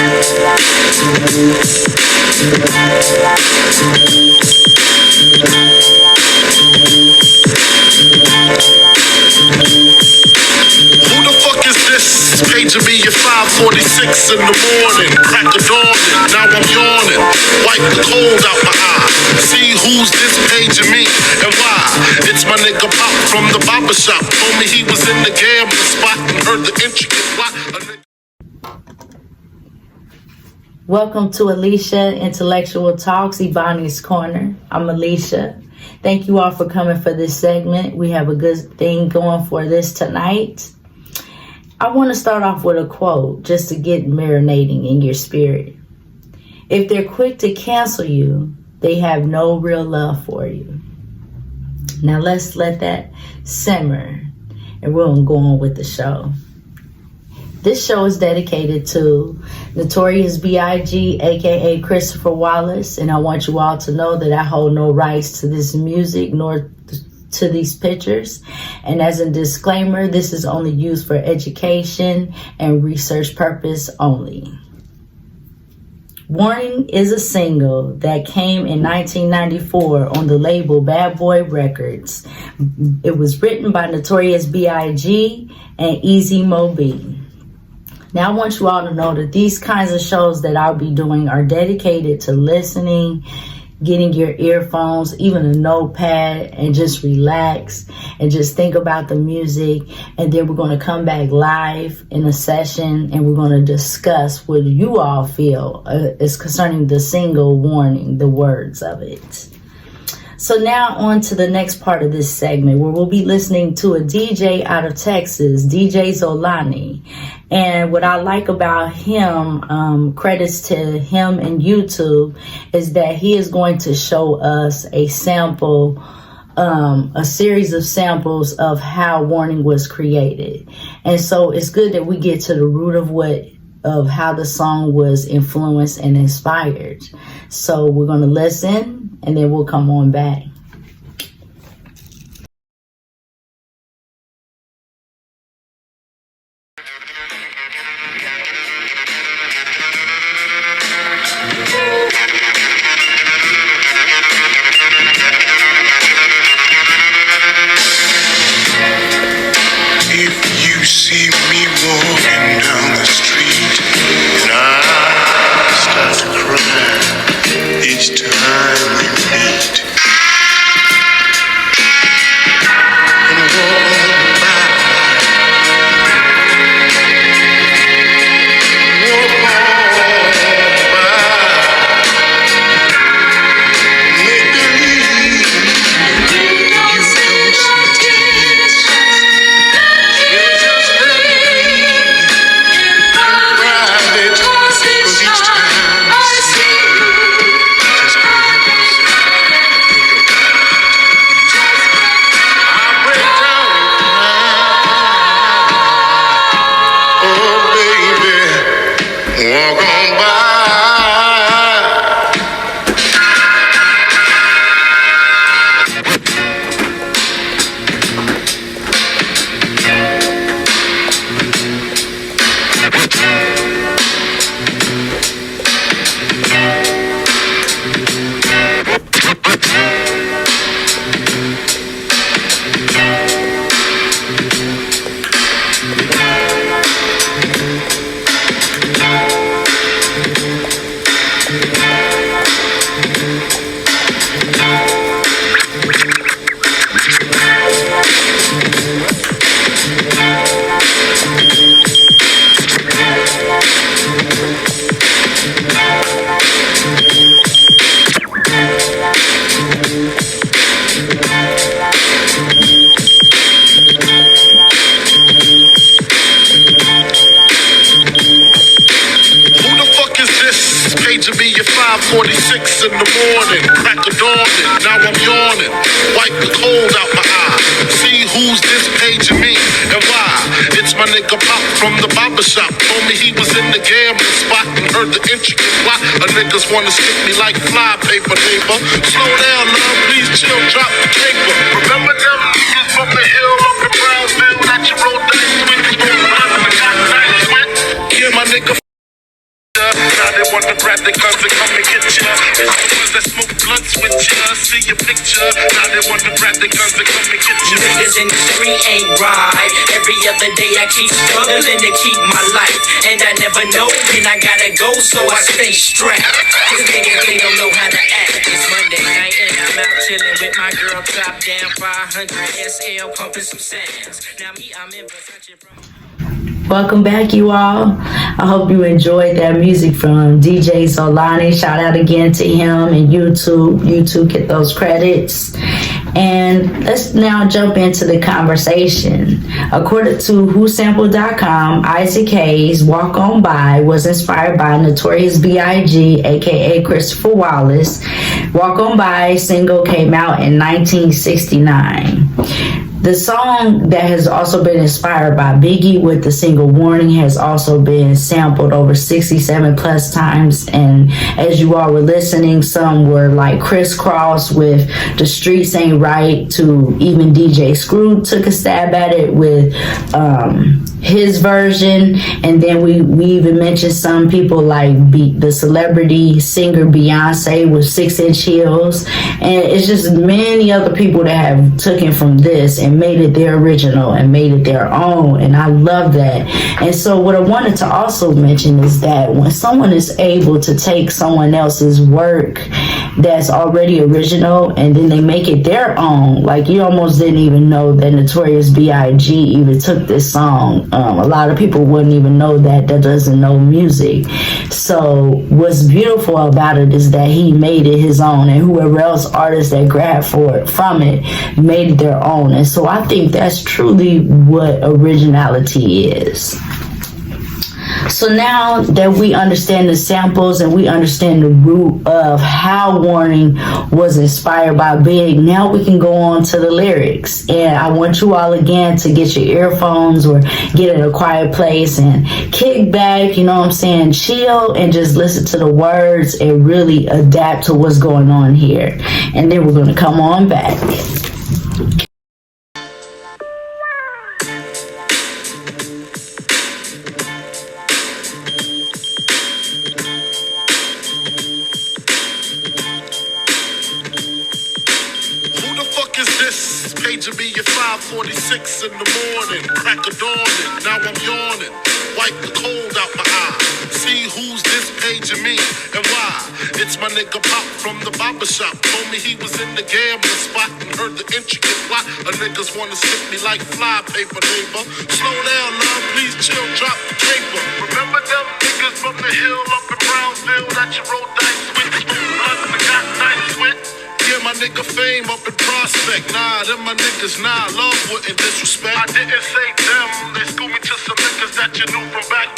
Who the fuck is this? Paging me at 5:46 in the morning. Crack of dawning, now I'm yawning. Wipe the cold out my eye. See who's this paging me and why? It's my nigga Pop from the barber shop. Told me he was in the gambling spot and heard the intricate plot. Welcome to Alicia Intellectual Talks, Ebony's Corner. I'm Alicia. Thank you all for coming for this segment. We have a good thing going for this tonight. I want to start off with a quote just to get marinating in your spirit. If they're quick to cancel you, they have no real love for you. Now let's let that simmer and we're going to go on with the show. This show is dedicated to Notorious B.I.G, aka Christopher Wallace, and I want you all to know that I hold no rights to this music nor to these pictures. And as a disclaimer, this is only used for education and research purpose only. Warning is a single that came in 1994 on the label Bad Boy Records. It was written by Notorious B.I.G and Easy Mo B. Now I want you all to know that these kinds of shows that I'll be doing are dedicated to listening, getting your earphones, even a notepad, and just relax and just think about the music. And then we're going to come back live in a session and we're going to discuss what you all feel is concerning the single Warning, the words of it. So now on to the next part of this segment where we'll be listening to a DJ out of Texas, DJ Zolani. And what I like about him, credits to him and YouTube, is that he is going to show us a sample, a series of samples of how Warning was created. And so it's good that we get to the root of how the song was influenced and inspired. So we're going to listen and then we'll come on back. If you see me walking down the street and I start to cry each time we meet, and walk by, make believe you don't see tears. Just let me in private, 'cause each time I see you, just I break down and cry. Oh baby, walk on by. Paging me at 5:46 in the morning. Crack of dawning, now I'm yawning. Wipe the cold out my eye. See who's this paging me and why? It's my nigga Pop from the barber shop. Told me he was in the gambling spot and heard the intricate plot. A niggas wanna stick me like fly paper, neighbor. Slow down, love, please chill, drop the paper. Remember them niggas from the hill up in Brownsville that you rolled dice with? You don't run and got nice with? Yeah, my nigga. want to grab their guns and come and get ya. It's the ones that smoke blunts with ya. See your picture, now they want to grab their guns and come and get ya. Niggas in the street ain't right. Every other day I keep struggling to keep my life, and I never know when I gotta go, so I stay strapped. Cause niggas, they don't know how to act. It's Monday night and I'm out chilling with my girl, top down 500 SL, pumping some sands. Now me, I'm in Versace. Welcome back, you all. I hope you enjoyed that music from DJ Solani. Shout out again to him and YouTube. YouTube, get those credits. And let's now jump into the conversation. According to WhoSampled.com, Isaac Hayes' Walk On By was inspired by Notorious B.I.G, aka Christopher Wallace. Walk On By single came out in 1969. The song that has also been inspired by Biggie with the single Warning has also been sampled over 67 plus times. And as you all were listening, some were like crisscross with The Streets Ain't Right, to even DJ Screw took a stab at it with his version. And then we even mentioned some people like the celebrity singer Beyonce with 6-inch heels. And it's just many other people that have taken from this and made it their original and made it their own, and I love that. And so what I wanted to also mention is that when someone is able to take someone else's work that's already original and then they make it their own, like you almost didn't even know that Notorious B.I.G even took this song. A lot of people wouldn't even know that doesn't know music. So what's beautiful about it is that he made it his own, and whoever else artists that grabbed from it made it their own. And so I think that's truly what originality is. So now that we understand the samples and we understand the root of how Warning was inspired by Big, now we can go on to the lyrics. And I want you all again to get your earphones or get in a quiet place and kick back, you know what I'm saying, chill and just listen to the words and really adapt to what's going on here. And then we're going to come on back. Paging me at 5:46 in the morning, crack of dawning, now I'm yawning, wipe the cold out my eye, see who's this paging me and why. It's my nigga Pop from the barber shop, told me he was in the gambling spot and heard the intricate plot. Niggas wanna stick me like fly paper, neighbor. Slow down, love, please chill, drop the paper. Remember them niggas from the hill up in Brownsville that you rolled dice with, blood and got nice with? Yeah, my nigga Fame up in Prospect. Nah, them my niggas, nah, love wouldn't disrespect. I didn't say them, they schooled me to some niggas that you knew from back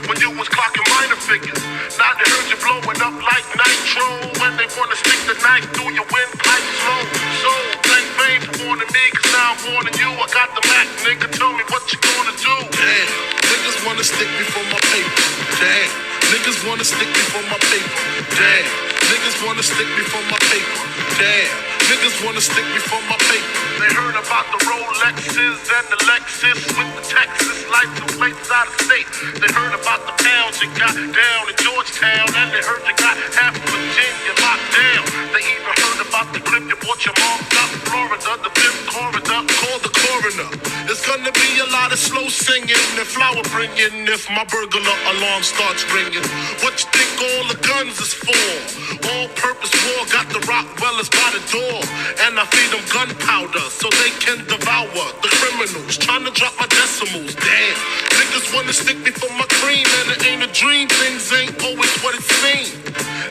when you was clocking minor figures. Now they heard you blowing up like nitro, when they wanna stick the knife through your windpipe slow. So, thank Fame for warning me, cause now I'm warning you. I got the Mac, nigga, tell me what you gonna do. Damn, niggas wanna stick me for my paper. Damn, niggas wanna stick me for my paper. Damn, niggas wanna stick me for my paper. Damn, niggas wanna stick me for my paper. They heard about the Rolexes and the Lexus with the Texas license plates out of state. They heard about the pounds you got down in Georgetown, and they heard you got half of Virginia locked down. They even heard about the clip you bought your mom up in Florida, the fifth corridor. Call the coroner. There's gonna be a lot of slow singing and flower bringing if my burglar alarm starts ringing. What you think all the guns is for? All-purpose war got the Rockwellers by the door, and I feed them gunpowder so they can devour the criminals trying to drop my decimals. Damn, niggas wanna stick me for my cream, and it ain't a dream. Things ain't always what it seems.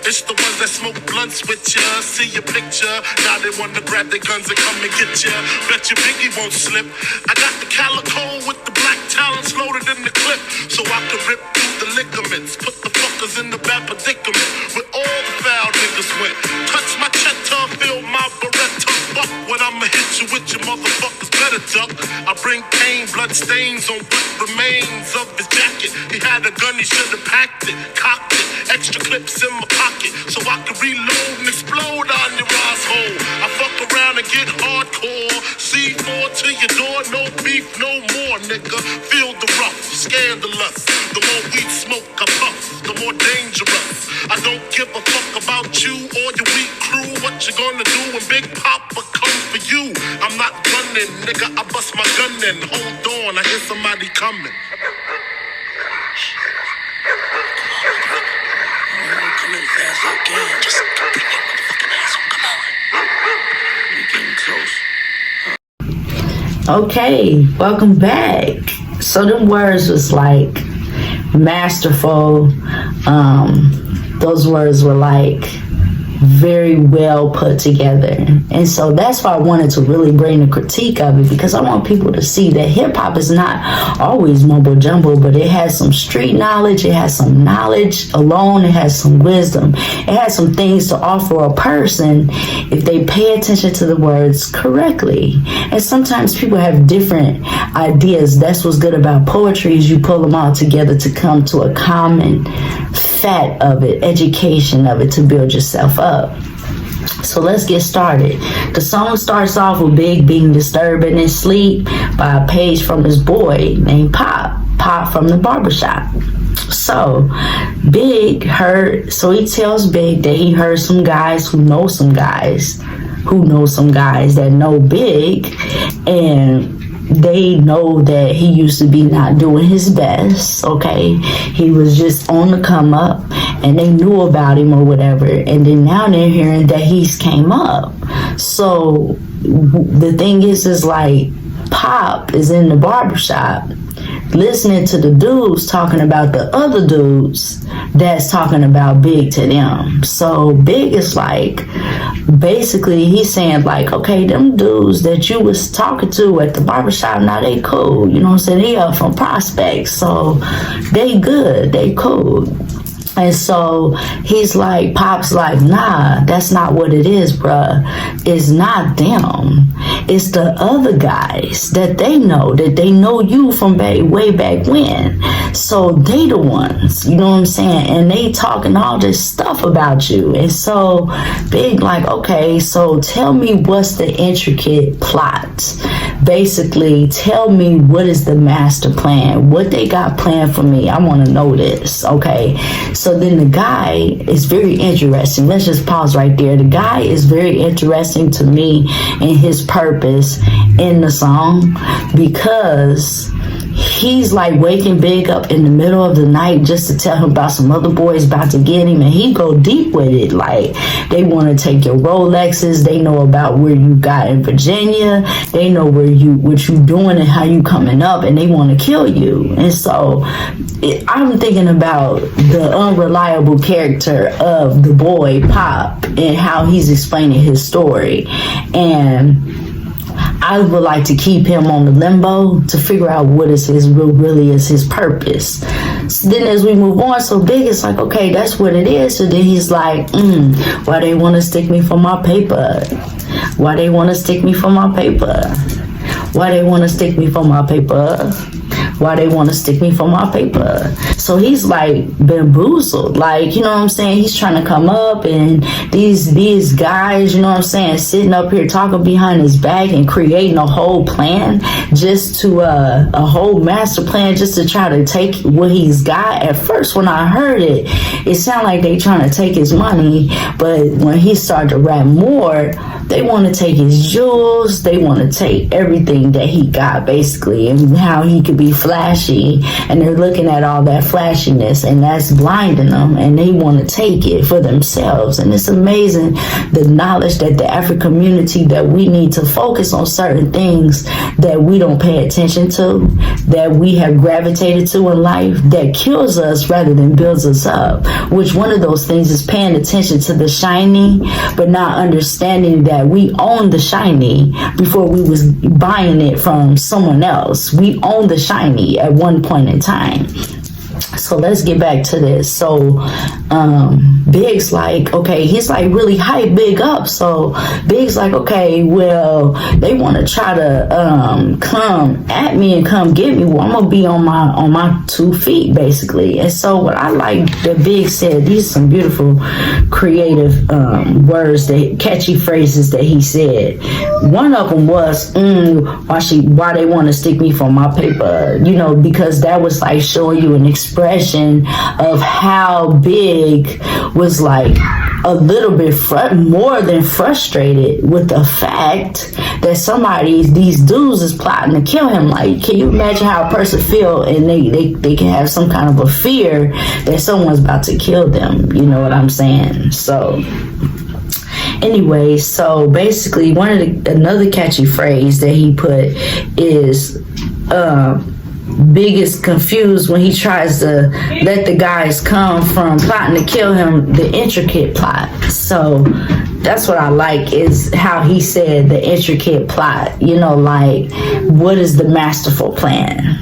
It's the ones that smoke blunts with ya, see your picture. Now they wanna grab their guns and come and get ya. Bet your Biggie won't slip. I got the calico with the black talons loaded in the clip, so I can rip through the ligaments, put the fuckers in the bad predicament. Where all the foul niggas went. Touch my cheddar, feel my Beretta. Fuck when I'ma hit you with your motherfuckers better duck. I bring pain, blood stains on what remains of his jacket. He had a gun, he should've packed it, cocked it. Extra clips in my pocket, so I can reload and explode on your asshole. I fuck around and get hardcore. C4 to your door, no beef, no more, nigga. Feel the rough, scandalous. The more weed smoke I puff, the more dangerous. don't give a fuck about you or your weak crew. What you gonna do when Big Papa comes for you? I'm not running, nigga, I bust my gun in. Hold on, I hear somebody coming. Come in fast as I can. Just bring your motherfucking ass on. Come on. We getting close. Okay, welcome back. So them words was like masterful. Those words were like very well put together, and so that's why I wanted to really bring the critique of it, because I want people to see that hip-hop is not always mumbo jumbo, but it has some street knowledge, it has some knowledge alone, it has some wisdom, it has some things to offer a person if they pay attention to the words correctly. And sometimes people have different ideas. That's what's good about poetry, is you pull them all together to come to a common fat of it, education of it, to build yourself up. So let's get started. The song starts off with Big being disturbed in his sleep by a page from his boy named Pop from the barbershop. So Big heard, so he tells Big that he heard some guys who know some guys that know Big, and they know that he used to be not doing his best, okay? He was just on the come up, and they knew about him or whatever, and then now they're hearing that he's came up. So the thing is like, Pop is in the barbershop listening to the dudes talking about the other dudes that's talking about Big to them. So Big is like, basically he's saying like, okay, them dudes that you was talking to at the barbershop, now they cool, you know what I'm saying? They up from prospects, so they good, they cool. And so he's like, Pop's like, nah, that's not what it is, bruh. It's not them. It's the other guys that they know you from way back when. So they the ones, you know what I'm saying? And they talking all this stuff about you. And so Big like, okay, so tell me what's the intricate plot. Basically, tell me what is the master plan, what they got planned for me. I want to know this, okay? So then the guy is very interesting. Let's just pause right there. The guy is very interesting to me in his purpose in the song, because he's like waking Big up in the middle of the night just to tell him about some other boys about to get him, and he go deep with it. Like, they want to take your Rolexes, they know about where you got in Virginia, they know what you doing and how you coming up, and they want to kill you. And so I'm thinking about the unreliable character of the boy Pop and how he's explaining his story, and I would like to keep him on the limbo to figure out what is really is his purpose. So then as we move on, so Big is like, okay, that's what it is. So then he's like, why they want to stick me for my paper? Why they want to stick me for my paper? Why they want to stick me for my paper? Why they want to stick me for my paper? So he's like bamboozled, like, you know what I'm saying? He's trying to come up, and these guys, you know what I'm saying, sitting up here talking behind his back and creating a whole plan, just to a whole master plan, just to try to take what he's got. At first, when I heard it, it sounded like they trying to take his money, but when he started to rap more, they want to take his jewels, they want to take everything that he got, basically, and how he could be flashy, and they're looking at all that flashiness, and that's blinding them, and they want to take it for themselves. And it's amazing the knowledge that the African community, that we need to focus on certain things that we don't pay attention to, that we have gravitated to in life, that kills us rather than builds us up. Which one of those things is paying attention to the shiny, but not understanding that we own the shiny before we was buying it from someone else. We own the shiny at one point in time. So let's get back to this. So Big's like, okay, he's like really hype Big up. So Big's like, okay, well, they want to try to come at me and come get me. Well, I'm gonna be on my 2 feet, basically. And so what I like that Big said, these are some beautiful creative words, that catchy phrases that he said. One of them was why they want to stick me for my paper, you know, because that was like showing you and expressing expression of how Big was like a little bit more than frustrated with the fact that these dudes is plotting to kill him. Like, can you imagine how a person feel and they can have some kind of a fear that someone's about to kill them? You know what I'm saying? So anyway, so basically another catchy phrase that he put is Big is confused when he tries to let the guys come from plotting to kill him, the intricate plot. So that's what I like, is how he said the intricate plot, you know, like, what is the masterful plan?